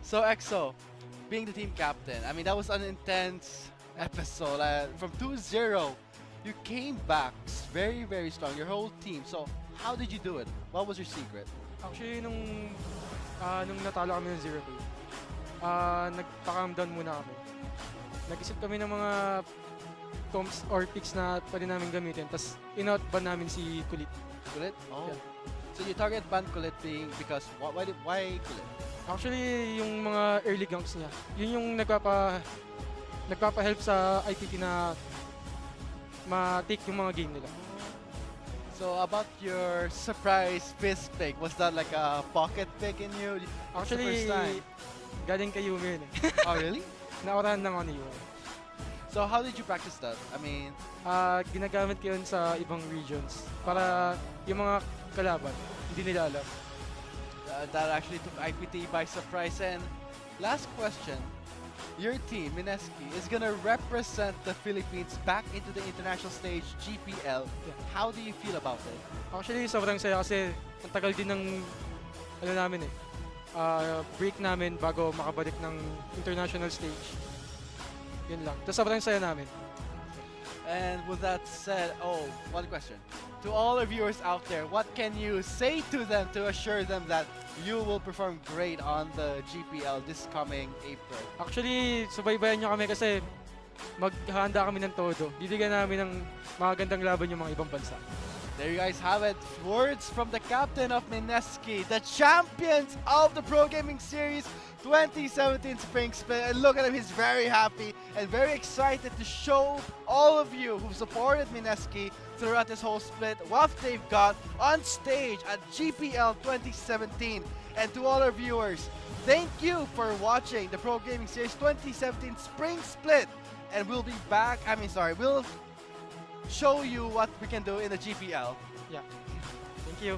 So Exo, being the team captain, I mean that was an intense episode. From 2-0, you came back very strong. Your whole team. So how did you do it? What was your secret? Actually, nung natalo kami ng 0-2, nagpa-calm down muna kami. Nag-isip kami ng mga comps or picks na pwede namin gamitin, tapos in-outban namin si Kulit. Kulit? Oh. Yeah. So you target ban Kulit being because why Kulit? Actually, yung mga early ganks niya, yun yung nagpapa-help sa IPT na ma-take yung mga game nila. So about your surprise fist pick, was that like a pocket pick in you? It's the Actually, first time. galing kay Yumi yun eh. Oh really? Naurahan lang ako ni Yumi. So how did you practice that? I mean, Ginagamit ko yun sa ibang regions para yung mga kalaban, hindi nila alam. that actually took IPT by surprise. And last question, your team, Mineski, is gonna represent the Philippines back into the international stage, GPL. Yeah. How do you feel about it? Actually, sobrang saya kasi ang tagal din ng namin eh. Break namin bago makabalik ng international stage. Yun lang. Tapos sobrang saya namin. And with that said, one question. To all our viewers out there, what can you say to them to assure them that you will perform great on the GPL this coming April? Actually, subaybayan nyo kami kasi maghahanda kami ng todo. Bibigyan namin ng magandang laban yung mga ibang bansa. There you guys have it. Words from the captain of Mineski, the champions of the Pro Gaming Series 2017 Spring Split. And look at him, he's very happy and very excited to show all of you who supported Mineski throughout this whole split what they've got on stage at GPL 2017. And to all our viewers, thank you for watching the Pro Gaming Series 2017 Spring Split. And we'll be back, we'll show you what we can do in the GPL. Yeah. Thank you.